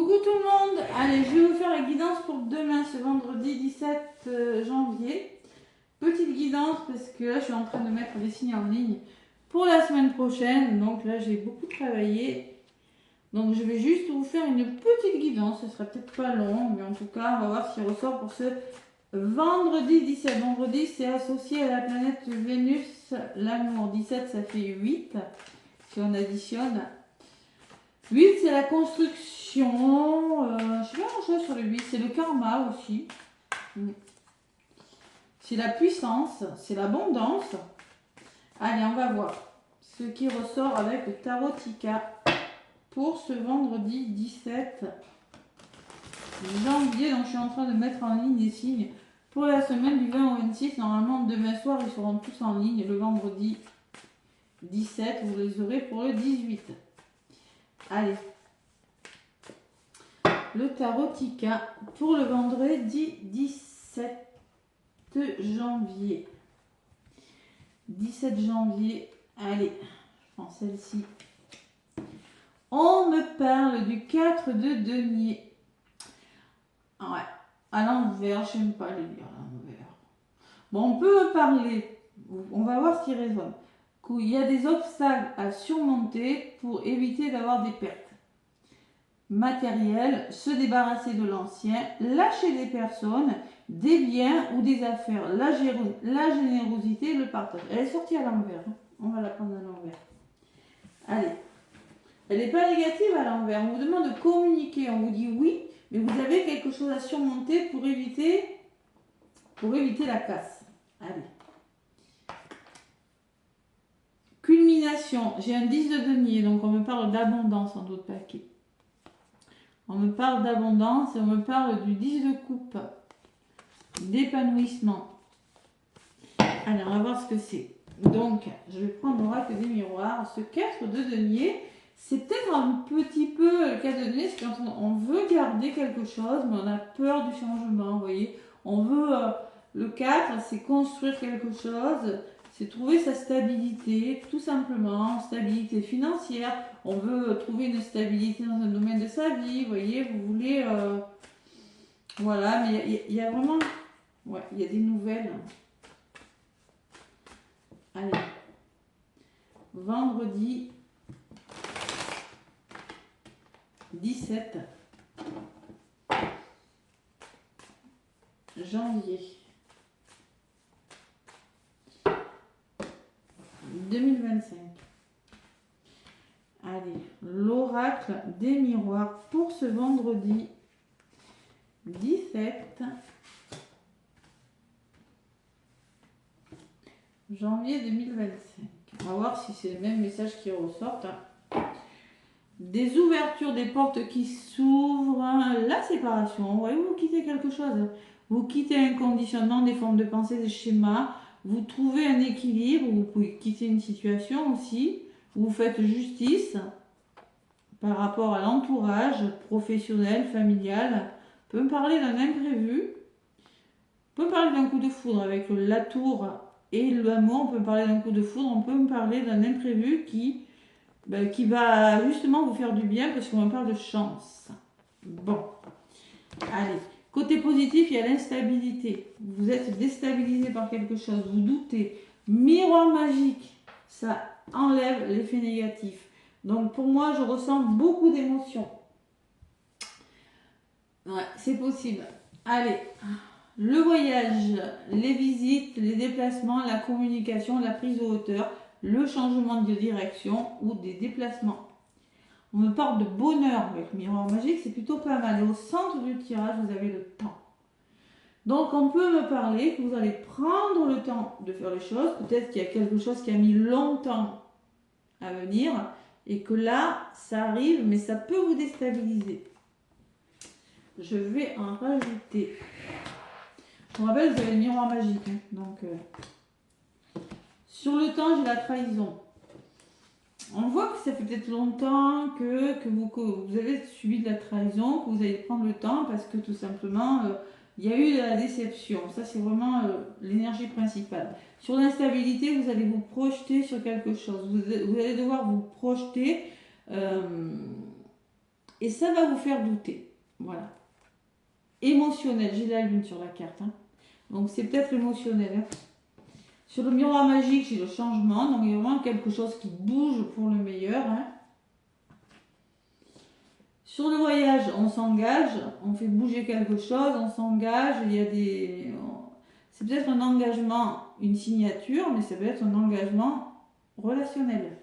Coucou tout le monde. Allez, je vais vous faire la guidance pour demain, ce vendredi 17 janvier. Petite guidance parce que là je suis en train de mettre des signes en ligne pour la semaine prochaine. Donc là j'ai beaucoup travaillé. Donc je vais juste vous faire une petite guidance. Ce sera peut-être pas long, mais en tout cas on va voir ce qui ressort pour ce vendredi 17. Vendredi c'est associé à la planète Vénus, l'amour. 17 ça fait 8 si on additionne. 8 c'est la construction, je sais pas grand-chose sur le 8, c'est le karma aussi. C'est la puissance, c'est l'abondance. Allez, on va voir ce qui ressort avec le tarot Tika pour ce vendredi 17 janvier. Donc je suis en train de mettre en ligne les signes pour la semaine du 20 au 26. Normalement demain soir ils seront tous en ligne. Le vendredi 17, vous les aurez pour le 18. Allez. Le tarot Tika pour le vendredi 17 janvier. 17 janvier. Allez, je prends celle-ci. On me parle du 4 de denier. Ouais, à l'envers, je n'aime pas le lire à l'envers. Bon, on peut me parler. On va voir ce qui résonne. Il y a des obstacles à surmonter pour éviter d'avoir des pertes matérielles, se débarrasser de l'ancien, lâcher des personnes, des biens ou des affaires, la générosité, le partage. Elle est sortie à l'envers. On va la prendre à l'envers. Allez. Elle n'est pas négative à l'envers. On vous demande de communiquer. On vous dit oui, mais vous avez quelque chose à surmonter pour éviter la casse. Allez. Culmination. J'ai un 10 de denier, donc on me parle d'abondance en d'autres paquets. On me parle d'abondance et on me parle du 10 de coupe. D'épanouissement. Allez, on va voir ce que c'est. Donc, je vais prendre l'oracle des miroirs. Ce 4 de denier, c'est peut-être un petit peu le 4 de denier, c'est quand on veut garder quelque chose, mais on a peur du changement, vous voyez. On veut, le 4, c'est construire quelque chose, c'est trouver sa stabilité, tout simplement, stabilité financière. On veut trouver une stabilité dans un domaine de sa vie, vous voyez, vous voulez... voilà, mais il y a vraiment... Ouais, il y a des nouvelles. Allez. Vendredi 17 janvier 2025. Allez, l'oracle des miroirs pour ce vendredi 17 janvier 2025. On va voir si c'est le même message qui ressort. Des ouvertures, des portes qui s'ouvrent, la séparation. Vous voyez, vous quittez quelque chose. Vous quittez un conditionnement, des formes de pensée, des schémas. Vous trouvez un équilibre. Vous pouvez quitter une situation aussi. Vous faites justice par rapport à l'entourage professionnel, familial. On peut me parler d'un imprévu. On peut me parler d'un coup de foudre avec la tour et l'amour. On peut me parler d'un coup de foudre. On peut me parler d'un imprévu qui va justement vous faire du bien parce qu'on parle de chance. Bon, allez. Côté positif, il y a l'instabilité. Vous êtes déstabilisé par quelque chose, vous doutez. Miroir magique, ça enlève l'effet négatif. Donc pour moi, je ressens beaucoup d'émotions. Ouais, c'est possible. Allez, le voyage, les visites, les déplacements, la communication, la prise de hauteur, le changement de direction ou des déplacements. On me parle de bonheur avec le miroir magique, c'est plutôt pas mal. Et au centre du tirage, vous avez le temps. Donc on peut me parler que vous allez prendre le temps de faire les choses. Peut-être qu'il y a quelque chose qui a mis longtemps à venir et que là, ça arrive, mais ça peut vous déstabiliser. Je vais en rajouter. Je vous rappelle, vous avez le miroir magique. Hein, donc, sur le temps, j'ai la trahison. On voit que ça fait peut-être longtemps que vous avez subi de la trahison, que vous allez prendre le temps parce que tout simplement, il y a eu de la déception. Ça, c'est vraiment l'énergie principale. Sur l'instabilité, vous allez vous projeter sur quelque chose. Vous allez devoir vous projeter Et ça va vous faire douter. Voilà. Émotionnel, j'ai la lune sur la carte. Hein. Donc c'est peut-être émotionnel. Hein. Sur le miroir magique, j'ai le changement. Donc il y a vraiment quelque chose qui bouge pour le meilleur. Hein. Sur le voyage, on s'engage, on fait bouger quelque chose, on s'engage. Il y a des... C'est peut-être un engagement, une signature, mais ça peut être un engagement relationnel.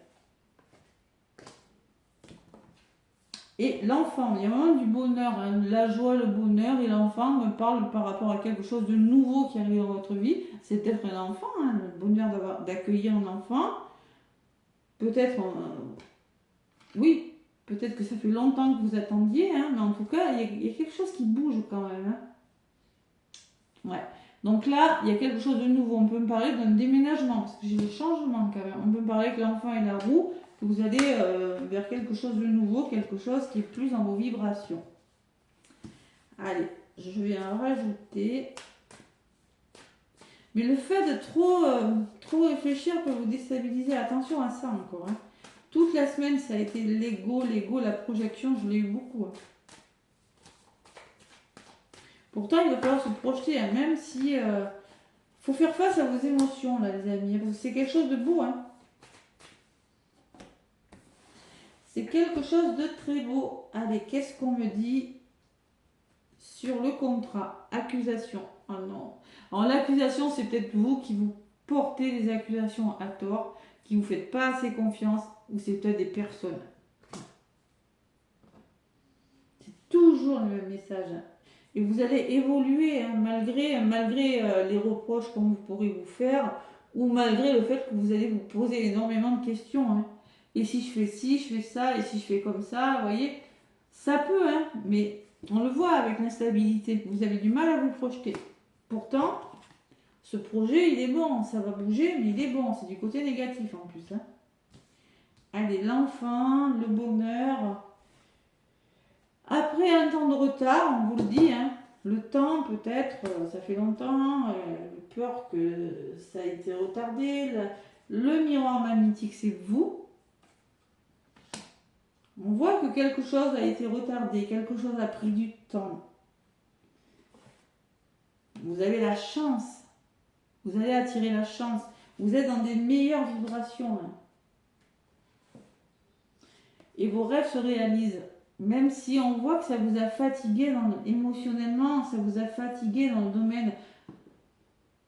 Et l'enfant, il y a vraiment du bonheur, hein, la joie, le bonheur, et l'enfant me parle par rapport à quelque chose de nouveau qui arrive dans votre vie. C'est peut-être un enfant, hein, le bonheur d'accueillir un enfant. Peut-être, oui, peut-être que ça fait longtemps que vous attendiez, hein, mais en tout cas, il y a quelque chose qui bouge quand même. Hein. Ouais. Donc là, il y a quelque chose de nouveau. On peut me parler d'un déménagement, parce que j'ai des changements quand même. On peut me parler que l'enfant est la roue, que vous allez vers quelque chose de nouveau, quelque chose qui est plus dans vos vibrations. Allez, je vais en rajouter. Mais le fait de trop réfléchir peut vous déstabiliser. Attention à ça encore. Hein. Toute la semaine, ça a été l'ego, la projection, je l'ai eu beaucoup. Hein. Pourtant, il va falloir se projeter, hein, même si... faut faire face à vos émotions, là, les amis. Parce que c'est quelque chose de beau, hein. C'est quelque chose de très beau. Allez, qu'est-ce qu'on me dit sur le contrat? Accusation. Oh non. Alors, l'accusation, c'est peut-être vous qui vous portez des accusations à tort, qui vous faites pas assez confiance, ou c'est peut-être des personnes. C'est toujours le même message. Et vous allez évoluer, hein, malgré les reproches qu'on pourrait vous faire, ou malgré le fait que vous allez vous poser énormément de questions. Hein. Et si je fais ci, je fais ça, et si je fais comme ça, vous voyez, ça peut, hein, mais on le voit avec l'instabilité. Vous avez du mal à vous projeter. Pourtant, ce projet, il est bon, ça va bouger, mais il est bon. C'est du côté négatif en plus. Hein. Allez, l'enfant, le bonheur. Après un temps de retard, on vous le dit, hein, le temps peut-être, ça fait longtemps, peur que ça a été retardé. Le miroir magnétique, c'est vous. On voit que quelque chose a été retardé, quelque chose a pris du temps. Vous avez la chance. Vous allez attirer la chance. Vous êtes dans des meilleures vibrations. Hein. Et vos rêves se réalisent. Même si on voit que ça vous a fatigué émotionnellement, ça vous a fatigué dans le domaine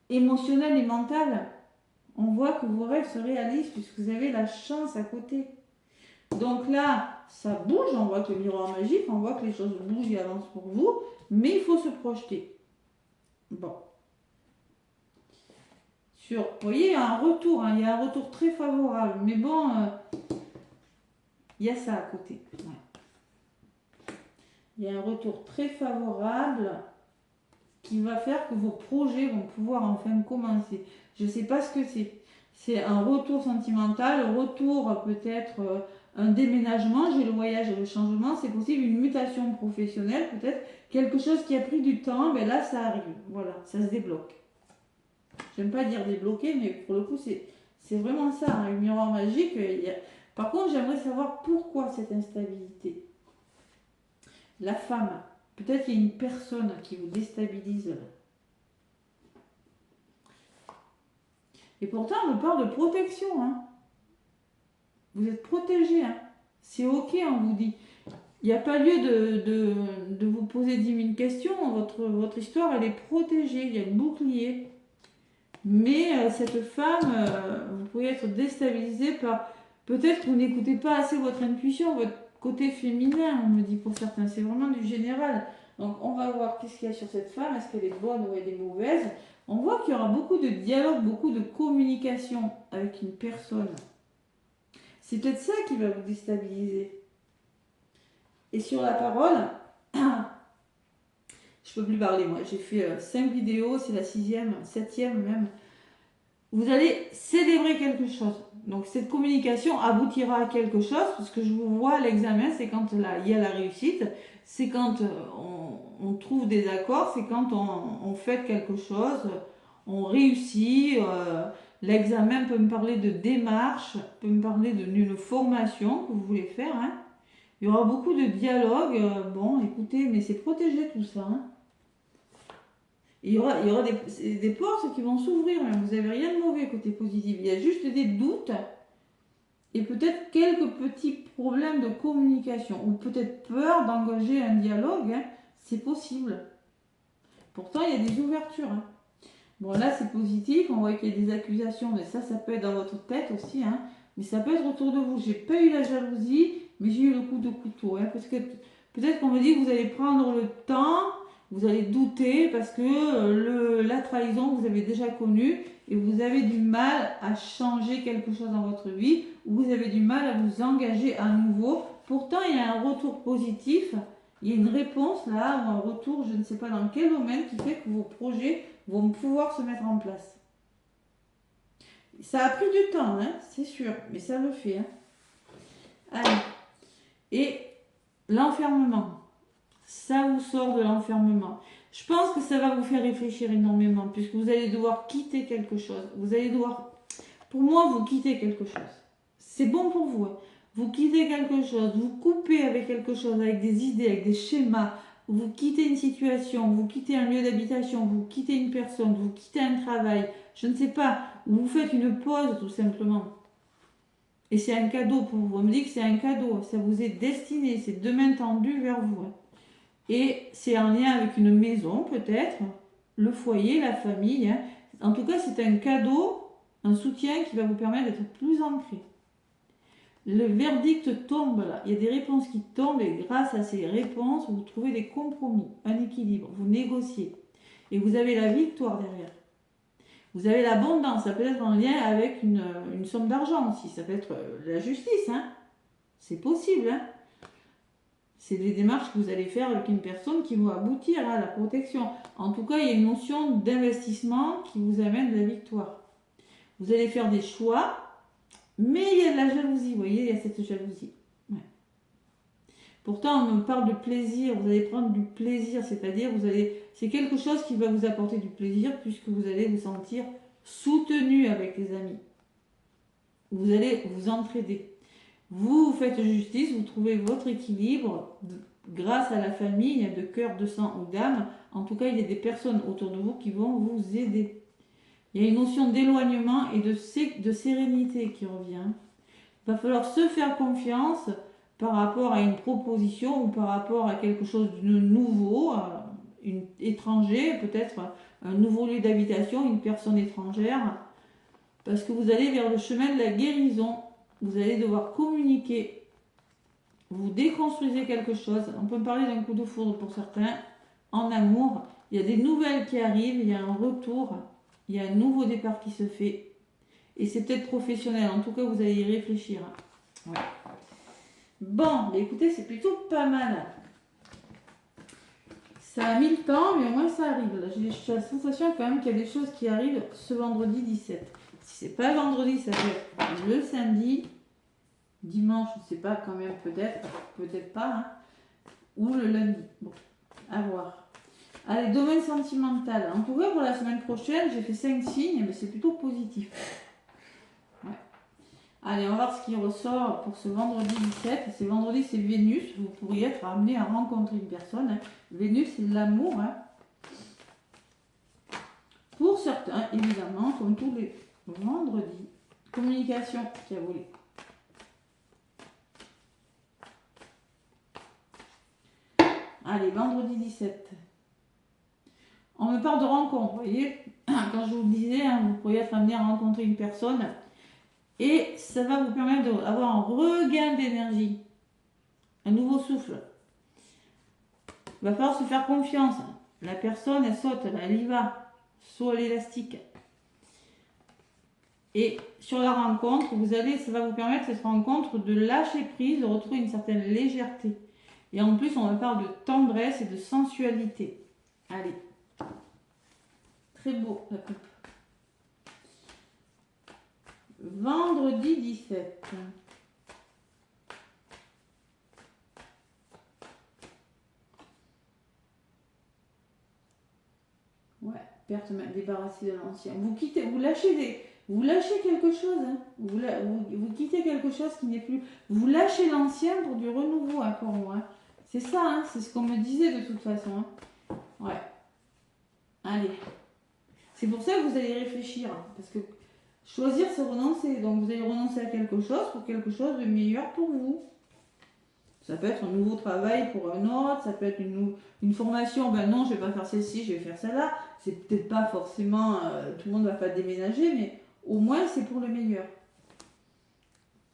émotionnel et mental, on voit que vos rêves se réalisent puisque vous avez la chance à côté. Donc là, ça bouge, on voit que le miroir magique, on voit que les choses bougent et avancent pour vous, mais il faut se projeter. Bon. Vous voyez, il y a un retour, hein, il y a un retour très favorable, mais bon, il y a ça à côté. Ouais. Il y a un retour très favorable qui va faire que vos projets vont pouvoir enfin commencer. Je ne sais pas ce que c'est. C'est un retour sentimental, retour peut-être un déménagement, j'ai le voyage et le changement, c'est possible une mutation professionnelle, peut-être quelque chose qui a pris du temps, mais là ça arrive, voilà, ça se débloque. J'aime pas dire débloquer, mais pour le coup c'est vraiment ça, hein, le miroir magique. Par contre, j'aimerais savoir pourquoi cette instabilité. La femme, peut-être qu'il y a une personne qui vous déstabilise. Et pourtant, on me parle de protection. Hein. Vous êtes protégé. Hein. C'est ok, on vous dit. Il n'y a pas lieu de vous poser 10 000 questions. Votre histoire, elle est protégée. Il y a une bouclier. Mais cette femme, vous pouvez être déstabilisé par... Peut-être que vous n'écoutez pas assez votre intuition, votre côté féminin, on me dit pour certains. C'est vraiment du général. Donc, on va voir qu'est-ce qu'il y a sur cette femme. Est-ce qu'elle est bonne ou elle est mauvaise? On voit qu'il y aura beaucoup de dialogue, beaucoup de communication avec une personne. C'est peut-être ça qui va vous déstabiliser. Et sur la parole, je peux plus parler moi. J'ai fait 5 vidéos, c'est la 6e, 7e même. Vous allez célébrer quelque chose. Donc cette communication aboutira à quelque chose, parce que je vous vois à l'examen, c'est quand il y a la réussite, c'est quand on trouve des accords, c'est quand on fait quelque chose, on réussit. L'examen peut me parler de démarche, peut me parler d'une formation que vous voulez faire. Hein. Il y aura beaucoup de dialogue. Bon, écoutez, mais c'est protégé tout ça. Hein. Il y aura des portes qui vont s'ouvrir. Vous n'avez rien de mauvais côté positif. Il y a juste des doutes et peut-être quelques petits problèmes de communication ou peut-être peur d'engager un dialogue. Hein. C'est possible. Pourtant, il y a des ouvertures. Hein. Bon, là, c'est positif. On voit qu'il y a des accusations, mais ça peut être dans votre tête aussi. Hein. Mais ça peut être autour de vous. J'ai pas eu la jalousie, mais j'ai eu le coup de couteau. Hein, parce que peut-être qu'on me dit que vous allez prendre le temps, vous allez douter, parce que la trahison, vous avez déjà connu, et vous avez du mal à changer quelque chose dans votre vie, ou vous avez du mal à vous engager à nouveau. Pourtant, il y a un retour positif. Il y a une réponse là, ou un retour, je ne sais pas dans quel domaine, qui fait que vos projets vont pouvoir se mettre en place. Ça a pris du temps, hein, c'est sûr, mais ça le fait. Hein. Allez. Et l'enfermement. Ça vous sort de l'enfermement. Je pense que ça va vous faire réfléchir énormément, puisque vous allez devoir quitter quelque chose. Vous allez devoir, pour moi, vous quittez quelque chose. C'est bon pour vous. Hein. Vous quittez quelque chose, vous coupez avec quelque chose, avec des idées, avec des schémas. Vous quittez une situation, vous quittez un lieu d'habitation, vous quittez une personne, vous quittez un travail, je ne sais pas, ou vous faites une pause tout simplement. Et c'est un cadeau pour vous. On me dit que c'est un cadeau, ça vous est destiné, c'est deux mains tendues vers vous. Et c'est en lien avec une maison peut-être, le foyer, la famille. Hein. En tout cas, c'est un cadeau, un soutien qui va vous permettre d'être plus ancré. Le verdict tombe là, il y a des réponses qui tombent et grâce à ces réponses, vous trouvez des compromis, un équilibre, vous négociez. Et vous avez la victoire derrière. Vous avez l'abondance, ça peut être en lien avec une somme d'argent aussi, ça peut être la justice, hein. C'est possible. Hein. C'est des démarches que vous allez faire avec une personne qui va aboutir à la protection. En tout cas, il y a une notion d'investissement qui vous amène la victoire. Vous allez faire des choix. Mais il y a de la jalousie, vous voyez, il y a cette jalousie. Ouais. Pourtant, on me parle de plaisir, vous allez prendre du plaisir, c'est-à-dire c'est quelque chose qui va vous apporter du plaisir puisque vous allez vous sentir soutenu avec les amis. Vous allez vous entraider. Vous faites justice, vous trouvez votre équilibre grâce à la famille, de cœur, de sang ou d'âme. En tout cas, il y a des personnes autour de vous qui vont vous aider. Il y a une notion d'éloignement et de sérénité qui revient. Il va falloir se faire confiance par rapport à une proposition ou par rapport à quelque chose de nouveau, étranger, peut-être un nouveau lieu d'habitation, une personne étrangère, parce que vous allez vers le chemin de la guérison. Vous allez devoir communiquer. Vous déconstruisez quelque chose. On peut parler d'un coup de foudre pour certains. En amour, il y a des nouvelles qui arrivent, il y a un retour. Il y a un nouveau départ qui se fait. Et c'est peut-être professionnel. En tout cas, vous allez y réfléchir. Ouais. Bon, écoutez, c'est plutôt pas mal. Ça a mis le temps, mais au moins ça arrive. J'ai la sensation quand même qu'il y a des choses qui arrivent ce vendredi 17. Si c'est pas vendredi, ça peut être le samedi. Dimanche, je ne sais pas quand même, peut-être pas. Hein. Ou le lundi. Bon, à voir. Allez, domaine sentimental. En tout cas, pour la semaine prochaine, j'ai fait 5 signes, mais c'est plutôt positif. Ouais. Allez, on va voir ce qui ressort pour ce vendredi 17. C'est vendredi, c'est Vénus. Vous pourriez être amené à rencontrer une personne. Hein. Vénus, c'est l'amour. Hein. Pour certains, évidemment, comme tous les vendredis. Communication qui a volé. Allez, vendredi 17. On me parle de rencontre, vous voyez, quand je vous le disais, hein, vous pourriez être amené à rencontrer une personne et ça va vous permettre d'avoir un regain d'énergie, un nouveau souffle. Il va falloir se faire confiance. La personne, elle saute, elle y va, saut à l'élastique. Et sur la rencontre, ça va vous permettre, cette rencontre, de lâcher prise, de retrouver une certaine légèreté. Et en plus, on me parle de tendresse et de sensualité. Allez. Très beau, la coupe. Vendredi 17. Ouais, perte, débarrasser de l'ancien. Vous lâchez Vous lâchez quelque chose, hein. Vous quittez quelque chose qui n'est plus... Vous lâchez l'ancien pour du renouveau, hein, pour moi. C'est ça, hein, c'est ce qu'on me disait de toute façon. Hein. Ouais. Allez. C'est pour ça que vous allez réfléchir. Parce que choisir, c'est renoncer. Donc vous allez renoncer à quelque chose pour quelque chose de meilleur pour vous. Ça peut être un nouveau travail pour un autre, ça peut être une formation, ben non, je vais pas faire celle-ci, je vais faire celle-là. C'est peut-être pas forcément, tout le monde ne va pas déménager, mais au moins c'est pour le meilleur.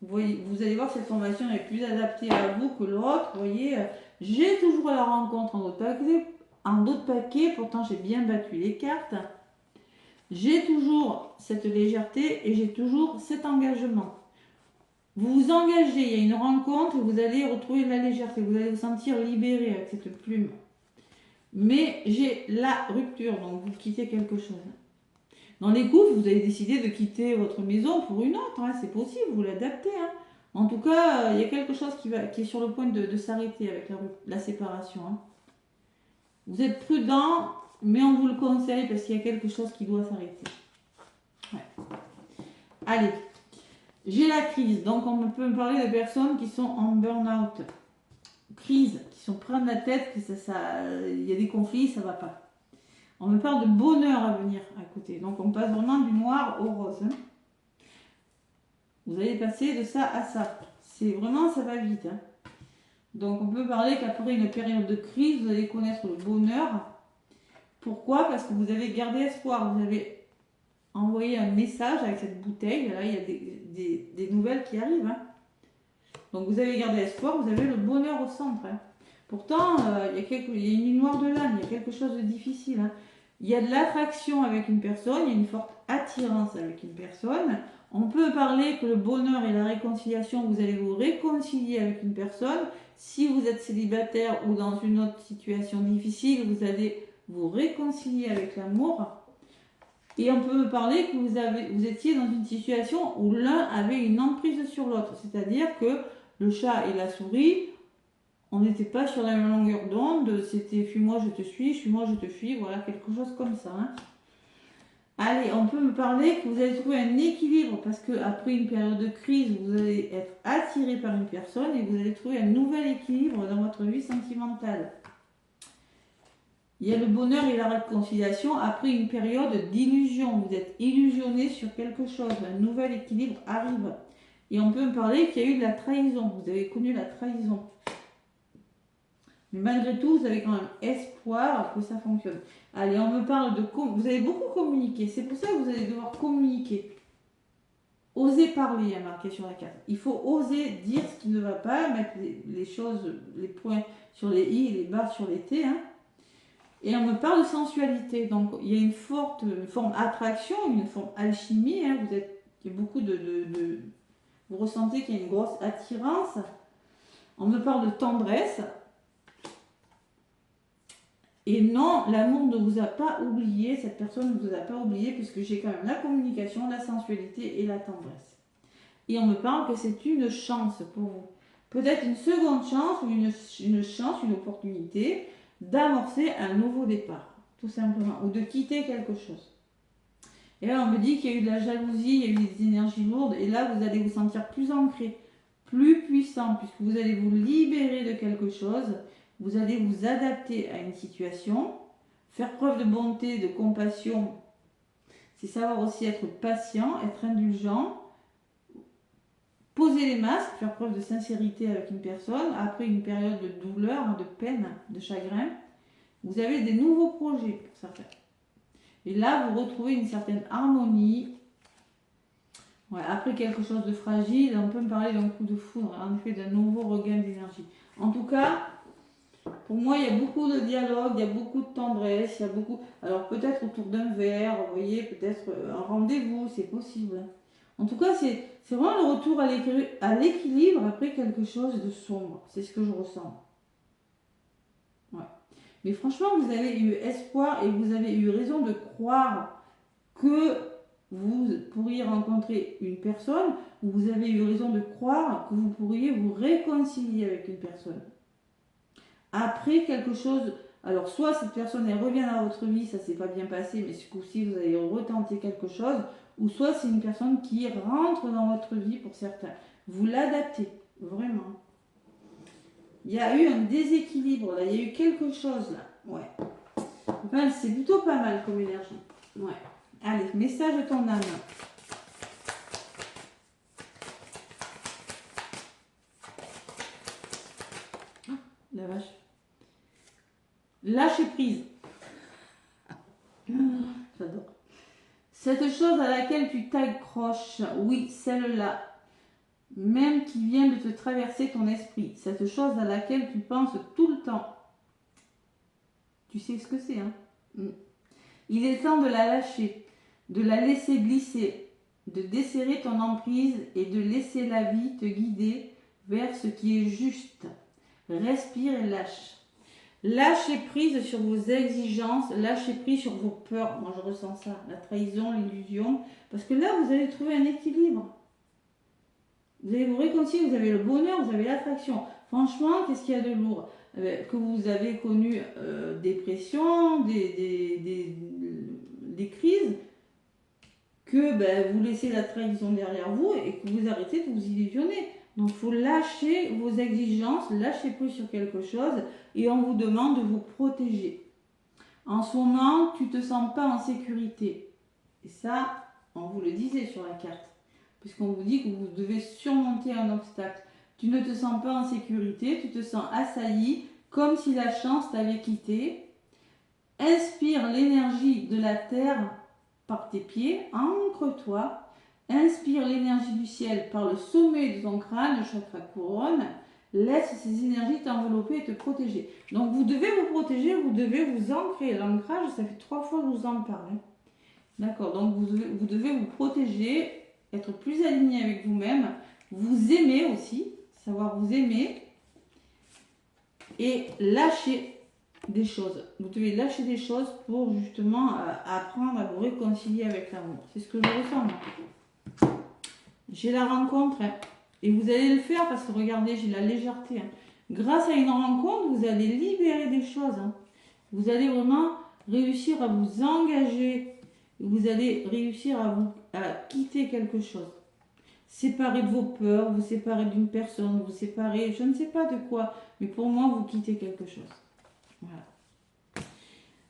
Vous allez voir, cette formation est plus adaptée à vous que l'autre. Vous voyez, j'ai toujours la rencontre en d'autres paquets, pourtant j'ai bien battu les cartes. J'ai toujours cette légèreté et j'ai toujours cet engagement. Vous vous engagez, il y a une rencontre et vous allez retrouver de la légèreté, vous allez vous sentir libéré avec cette plume. Mais j'ai la rupture, donc vous quittez quelque chose. Dans les couples, vous avez décidé de quitter votre maison pour une autre, hein, c'est possible, vous l'adaptez. Hein. En tout cas, il y a quelque chose qui est sur le point de s'arrêter avec la séparation. Hein. Vous êtes prudent, mais on vous le conseille parce qu'il y a quelque chose qui doit s'arrêter. Ouais. Allez. J'ai la crise, donc on peut me parler de personnes qui sont en burn-out. Crise, qui sont prennent la tête, il y a des conflits, ça va pas. On me parle de bonheur à venir à côté. Donc on passe vraiment du noir au rose. Hein. Vous allez passer de ça à ça. C'est vraiment, ça va vite. Hein. Donc on peut parler qu'après une période de crise, vous allez connaître le bonheur. Pourquoi? Parce que vous avez gardé espoir. Vous avez envoyé un message avec cette bouteille. Là, il y a des nouvelles qui arrivent. Hein. Donc vous avez gardé espoir, vous avez le bonheur au centre. Hein. Pourtant, il y a une noire de l'âme, il y a quelque chose de difficile. Hein. Il y a de l'attraction avec une personne, il y a une forte attirance avec une personne. On peut parler que le bonheur et la réconciliation, vous allez vous réconcilier avec une personne. Si vous êtes célibataire ou dans une autre situation difficile, vous allez vous réconcilier avec l'amour. Et on peut parler que vous étiez dans une situation où l'un avait une emprise sur l'autre. C'est-à-dire que le chat et la souris, on n'était pas sur la même longueur d'onde. C'était fuis-moi, je te suis-moi, je te fuis. Voilà, quelque chose comme ça. Hein. Allez, on peut me parler que vous allez trouver un équilibre parce qu'après une période de crise, vous allez être attiré par une personne et vous allez trouver un nouvel équilibre dans votre vie sentimentale. Il y a le bonheur et la réconciliation après une période d'illusion. Vous êtes illusionné sur quelque chose. Un nouvel équilibre arrive. Et on peut me parler qu'il y a eu de la trahison. Vous avez connu la trahison. Mais malgré tout, vous avez quand même espoir que ça fonctionne. Allez, on me parle de... Vous avez beaucoup communiqué. C'est pour ça que vous allez devoir communiquer. Oser parler, il y a marqué sur la carte. Il faut oser dire ce qui ne va pas, mettre les choses, les points sur les i et les barres sur les t. Hein. Et on me parle de sensualité. Donc, il y a une forme d'attraction, une forme alchimie. Hein. Il y a beaucoup vous ressentez qu'il y a une grosse attirance. On me parle de tendresse. Et non, l'amour ne vous a pas oublié. Cette personne ne vous a pas oublié puisque j'ai quand même la communication, la sensualité et la tendresse. Et on me parle que c'est une chance pour vous. Peut-être une seconde chance ou une chance, une opportunité d'amorcer un nouveau départ, tout simplement, ou de quitter quelque chose. Et là, on me dit qu'il y a eu de la jalousie, il y a eu des énergies lourdes, et là, vous allez vous sentir plus ancré, plus puissant, puisque vous allez vous libérer de quelque chose, vous allez vous adapter à une situation, faire preuve de bonté, de compassion, c'est savoir aussi être patient, être indulgent, poser les masques, faire preuve de sincérité avec une personne, après une période de douleur, de peine, de chagrin, vous avez des nouveaux projets pour certains. Et là, vous retrouvez une certaine harmonie. Ouais, après quelque chose de fragile, on peut me parler d'un coup de foudre, en effet, d'un nouveau regain d'énergie. En tout cas, pour moi, il y a beaucoup de dialogue, il y a beaucoup de tendresse, il y a beaucoup... Alors peut-être autour d'un verre, vous voyez, peut-être un rendez-vous, c'est possible. En tout cas, c'est vraiment le retour à l'équilibre après quelque chose de sombre. C'est ce que je ressens. Ouais. Mais franchement, vous avez eu espoir et vous avez eu raison de croire que vous pourriez rencontrer une personne, ou vous avez eu raison de croire que vous pourriez vous réconcilier avec une personne. Après quelque chose... Alors, soit cette personne, elle revient dans votre vie, ça s'est pas bien passé, mais ce coup-ci, vous allez retenter quelque chose, ou soit c'est une personne qui rentre dans votre vie pour certains. Vous l'adaptez, vraiment. Il y a eu un déséquilibre, là. Il y a eu quelque chose, là. Ouais. Enfin, c'est plutôt pas mal comme énergie. Ouais. Allez, message de ton âme. Oh, la vache. Lâcher prise. J'adore. Cette chose à laquelle tu t'accroches, oui, celle-là, même qui vient de te traverser ton esprit, cette chose à laquelle tu penses tout le temps. Tu sais ce que c'est, hein? Il est temps de la lâcher, de la laisser glisser, de desserrer ton emprise et de laisser la vie te guider vers ce qui est juste. Respire et lâche. Lâchez prise sur vos exigences, lâchez prise sur vos peurs. Moi, je ressens ça, la trahison, l'illusion. Parce que là, vous allez trouver un équilibre. Vous allez vous réconcilier, vous avez le bonheur, vous avez l'attraction. Franchement, qu'est-ce qu'il y a de lourd? Que vous avez connu dépression, des crises, que vous laissez la trahison derrière vous et que vous arrêtez de vous illusionner. Donc, il faut lâcher vos exigences, lâcher prise sur quelque chose et on vous demande de vous protéger. En ce moment, tu ne te sens pas en sécurité. Et ça, on vous le disait sur la carte. Puisqu'on vous dit que vous devez surmonter un obstacle. Tu ne te sens pas en sécurité, tu te sens assailli, comme si la chance t'avait quitté. Inspire l'énergie de la terre par tes pieds, ancre-toi. Inspire l'énergie du ciel par le sommet de ton crâne, le chakra couronne. Laisse ces énergies t'envelopper et te protéger. Donc vous devez vous protéger, vous devez vous ancrer. L'ancrage, ça fait 3 fois que je vous en parle. D'accord, donc vous devez vous protéger, être plus aligné avec vous-même, vous aimer aussi, savoir vous aimer et lâcher des choses. Vous devez lâcher des choses pour justement apprendre à vous réconcilier avec l'amour. C'est ce que je ressens moi. J'ai la rencontre et vous allez le faire parce que regardez, j'ai la légèreté. Grâce à une rencontre, vous allez libérer des choses. Vous allez vraiment réussir à vous engager. Vous allez réussir à quitter quelque chose. Séparer de vos peurs, vous séparer d'une personne, vous séparer, je ne sais pas de quoi, mais pour moi, vous quittez quelque chose. Voilà.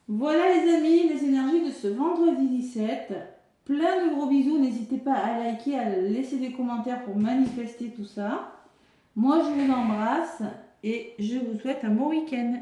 Voilà les amis, les énergies de ce vendredi 17. Plein de gros bisous, n'hésitez pas à liker, à laisser des commentaires pour manifester tout ça. Moi, je vous embrasse et je vous souhaite un bon week-end.